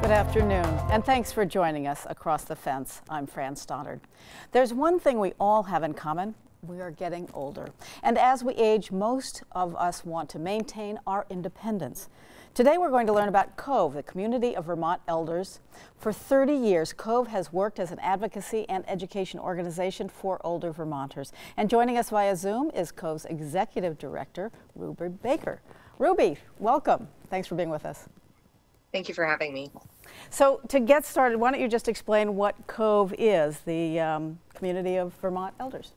Good afternoon, and thanks for joining us across the fence. I'm Fran Stoddard. There's one thing we all have in common. We are getting older. And as we age, most of us want to maintain our independence. Today we're going to learn about COVE, the Community of Vermont Elders. For 30 years, COVE has worked as an advocacy and education organization for older Vermonters. And joining us via Zoom is COVE's Executive Director, Ruby Baker. Ruby, welcome. Thanks for being with us. Thank you for having me. So to get started, why don't you just explain what COVE is, the Community of Vermont Elders?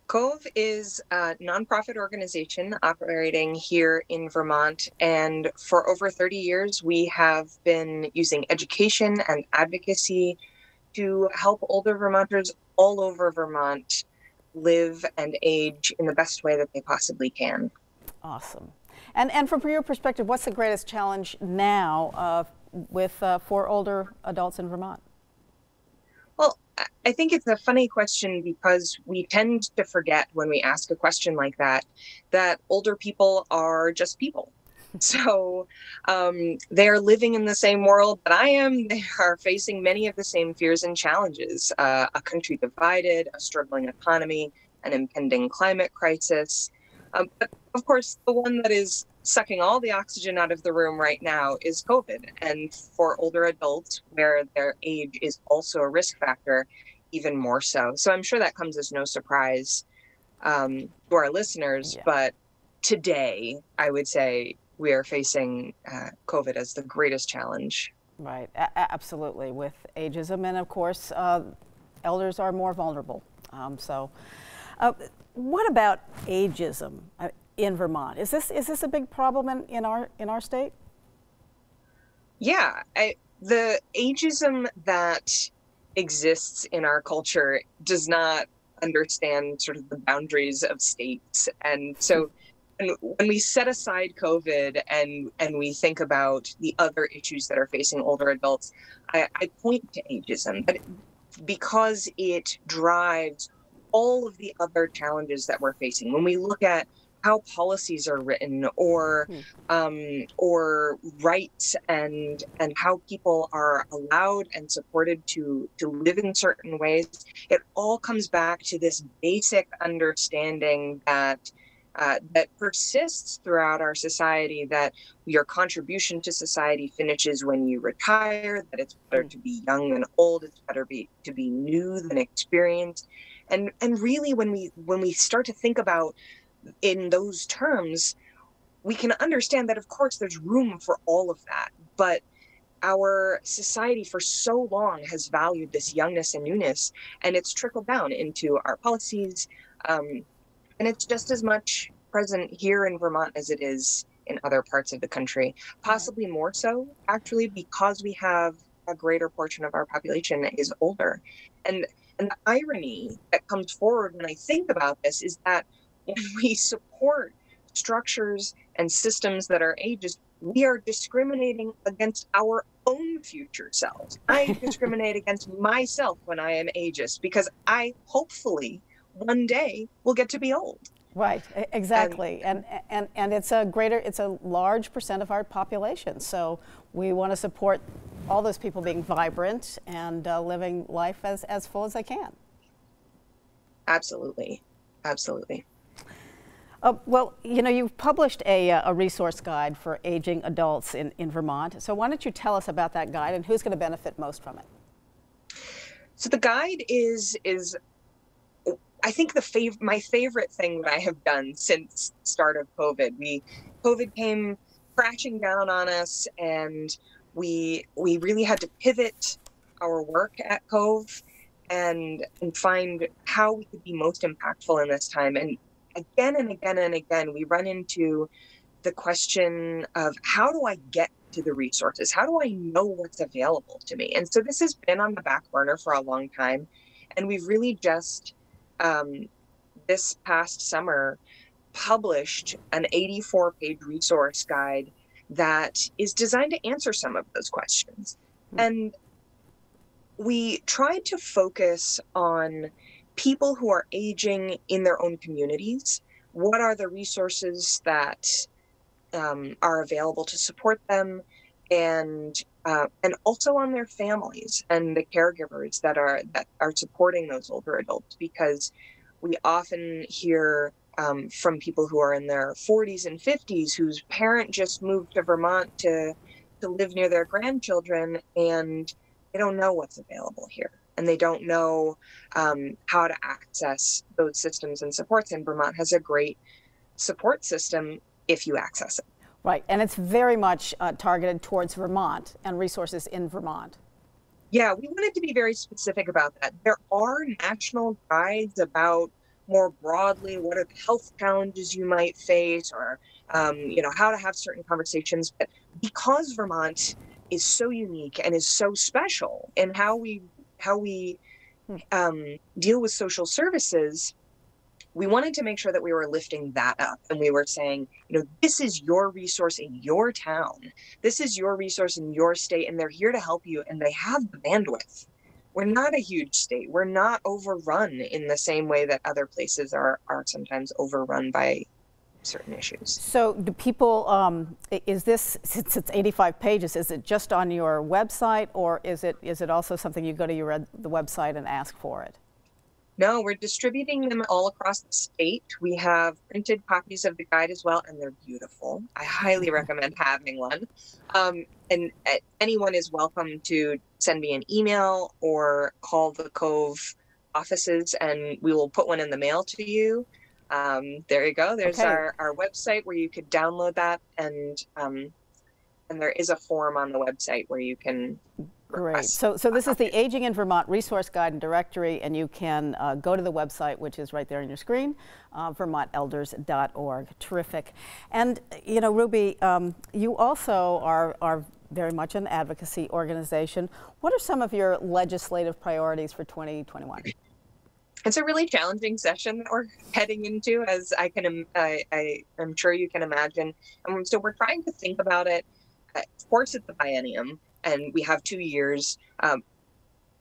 COVE is a nonprofit organization operating here in Vermont, and for over 30 years we have been using education and advocacy to help older Vermonters all over Vermont live and age in the best way that they possibly can. Awesome. And from your perspective, what's the greatest challenge now for older adults in Vermont? Well, I think it's a funny question because we tend to forget when we ask a question like that older people are just people. So they're living in the same world that I am. They are facing many of the same fears and challenges, a country divided, a struggling economy, an impending climate crisis. But of course, the one that is sucking all the oxygen out of the room right now is COVID. And for older adults, where their age is also a risk factor, even more so. So I'm sure that comes as no surprise to our listeners. Yeah. But today, I would say we are facing COVID as the greatest challenge. Right, absolutely. With ageism, and of course, elders are more vulnerable. What about ageism in Vermont? Is this a big problem in our state? Yeah, the ageism that exists in our culture does not understand sort of the boundaries of states, and so when we set aside COVID and we think about the other issues that are facing older adults, I point to ageism, but because it drives all of the other challenges that we're facing. When we look at how policies are written, or rights and how people are allowed and supported to live in certain ways, it all comes back to this basic understanding that persists throughout our society, that your contribution to society finishes when you retire, that it's better to be young than old, it's better to be new than experienced. And really, when we start to think about in those terms, we can understand that, of course, there's room for all of that. But our society for so long has valued this youngness and newness, and it's trickled down into our policies. And it's just as much present here in Vermont as it is in other parts of the country, possibly more so, actually, because we have a greater portion of our population that is older. And the irony that comes forward when I think about this is that when we support structures and systems that are ageist, we are discriminating against our own future selves. I discriminate against myself when I am ageist because I hopefully one day will get to be old. Right, exactly. And it's a large percent of our population. So we want to support all those people being vibrant and living life as full as they can. Absolutely, absolutely. Well, you know, you've published a resource guide for aging adults in Vermont. So why don't you tell us about that guide and who's going to benefit most from it? So the guide is I think my favorite thing that I have done since the start of COVID. COVID came crashing down on us, and we really had to pivot our work at COVE and find how we could be most impactful in this time. And again and again and again, we run into the question of, how do I get to the resources? How do I know what's available to me? And so this has been on the back burner for a long time. And we've really just, this past summer, published an 84-page resource guide that is designed to answer some of those questions. And we tried to focus on people who are aging in their own communities. What are the resources that are available to support them? And and also on their families and the caregivers that are supporting those older adults, because we often hear from people who are in their 40s and 50s whose parent just moved to Vermont to live near their grandchildren, and they don't know what's available here, and they don't know how to access those systems and supports. And Vermont has a great support system if you access it. Right, and it's very much targeted towards Vermont and resources in Vermont. Yeah, we wanted to be very specific about that. There are national guides about more broadly what are the health challenges you might face, or how to have certain conversations. But because Vermont is so unique and is so special in how we deal with social services, we wanted to make sure that we were lifting that up, and we were saying, this is your resource in your town. This is your resource in your state, and they're here to help you, and they have the bandwidth. We're not a huge state. We're not overrun in the same way that other places are sometimes overrun by certain issues. So do people, is this, since it's 85 pages, is it just on your website, or is it also something you go to the website and ask for it? No, we're distributing them all across the state. We have printed copies of the guide as well, and they're beautiful. I highly recommend having one. And anyone is welcome to send me an email or call the Cove offices, and we will put one in the mail to you. There you go. There's okay. our website where you could download that, and there is a form on the website where you can. Great. So this is the Aging in Vermont Resource Guide and Directory, and you can go to the website, which is right there on your screen, vermontelders.org. Terrific. And, Ruby, you also are very much an advocacy organization. What are some of your legislative priorities for 2021? It's a really challenging session that we're heading into, as I'm sure you can imagine. So we're trying to think about it. Of course, it's the biennium, and we have 2 years.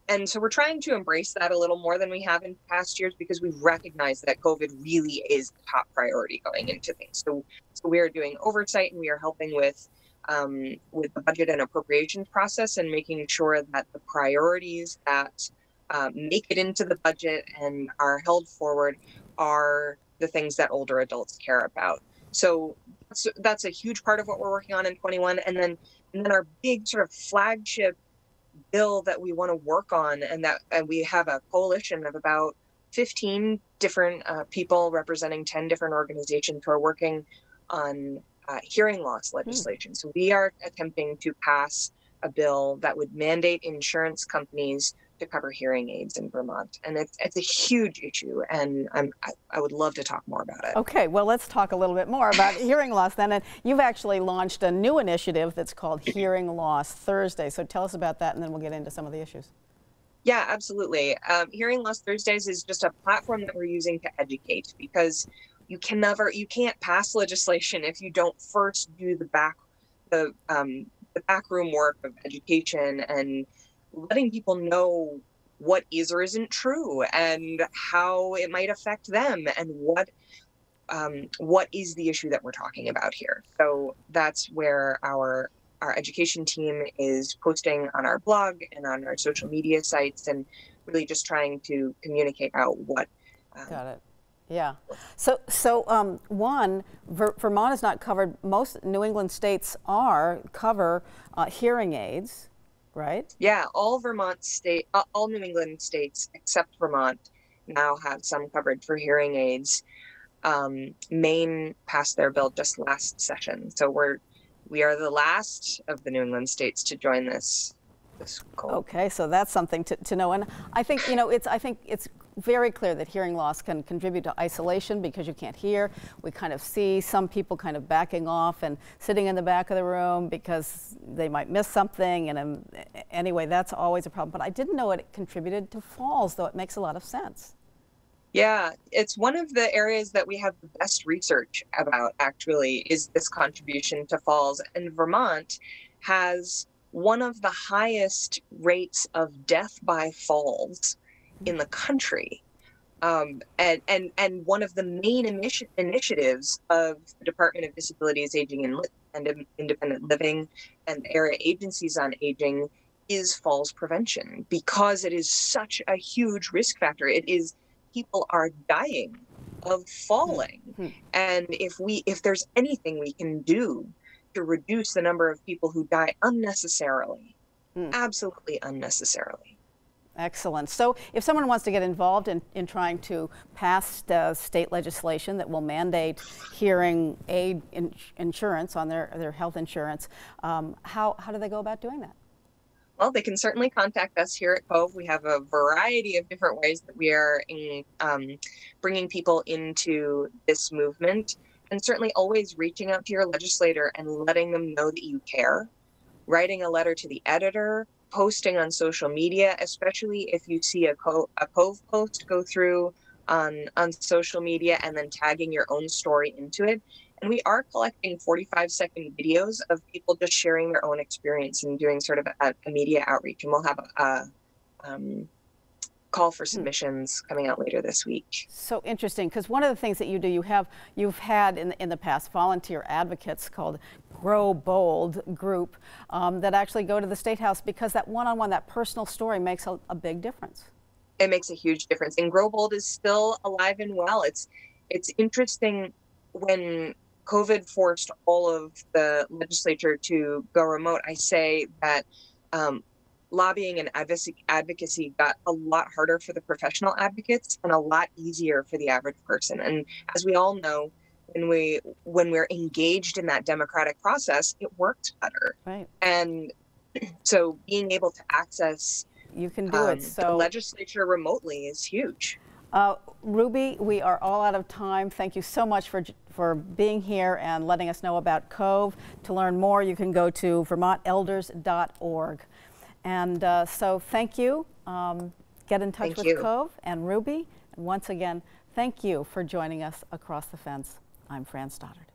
And so we're trying to embrace that a little more than we have in past years, because we recognize that COVID really is the top priority going into things. So we are doing oversight, and we are helping with the budget and appropriations process, and making sure that the priorities that make it into the budget and are held forward are the things that older adults care about. So that's a huge part of what we're working on in 21. And then our big sort of flagship bill that we want to work on, and we have a coalition of about 15 different people representing 10 different organizations who are working on hearing loss legislation. So we are attempting to pass a bill that would mandate insurance companies to cover hearing aids in Vermont. And it's a huge issue, and I would love to talk more about it. Okay, well, let's talk a little bit more about hearing loss then. And you've actually launched a new initiative that's called Hearing Loss Thursday. So tell us about that, and then we'll get into some of the issues. Yeah, absolutely. Hearing Loss Thursdays is just a platform that we're using to educate, because you can't pass legislation if you don't first do the backroom work of education and letting people know what is or isn't true, and how it might affect them, and what is the issue that we're talking about here. So that's where our education team is posting on our blog and on our social media sites, and really just trying to communicate out what. Got it. Yeah. So Vermont is not covered. Most New England states cover hearing aids. Right? Yeah, all New England states except Vermont now have some coverage for hearing aids. Maine passed their bill just last session, so we are the last of the New England states to join this goal. Okay, so that's something to know. And I think it's very clear that hearing loss can contribute to isolation, because you can't hear. We kind of see some people kind of backing off and sitting in the back of the room because they might miss something. And anyway, that's always a problem. But I didn't know it contributed to falls, though it makes a lot of sense. Yeah, it's one of the areas that we have the best research about, actually, is this contribution to falls. And Vermont has one of the highest rates of death by falls in the country. And one of the main initiatives of the Department of Disabilities, Aging, and and independent living and area agencies on aging is falls prevention, because it is such a huge risk factor. It is, people are dying of falling. And if there's anything we can do to reduce the number of people who die unnecessarily, absolutely unnecessarily. Excellent. So if someone wants to get involved in trying to pass state legislation that will mandate hearing aid insurance on their health insurance, how do they go about doing that? Well, they can certainly contact us here at Cove. We have a variety of different ways that we are bringing people into this movement, and certainly always reaching out to your legislator and letting them know that you care, writing a letter to the editor, posting on social media, especially if you see a Cove post go through on social media, and then tagging your own story into it. And we are collecting 45-second videos of people just sharing their own experience and doing sort of a media outreach. And we'll have a call for submissions coming out later this week. So interesting, because one of the things that you do, you've had in the past volunteer advocates called Grow Bold group that actually go to the State House, because that one-on-one, that personal story makes a big difference. It makes a huge difference. And Grow Bold is still alive and well. It's interesting, when COVID forced all of the legislature to go remote, I say that lobbying and advocacy got a lot harder for the professional advocates and a lot easier for the average person. And as we all know, when we're engaged in that democratic process, it works better. Right. And so being able to access you can do it. So the legislature remotely is huge. Ruby, we are all out of time. Thank you so much for being here and letting us know about Cove. To learn more, you can go to vermontelders.org. And so thank you. Get in touch with Cove and Ruby. And once again, thank you for joining us across the fence. I'm Fran Stoddard.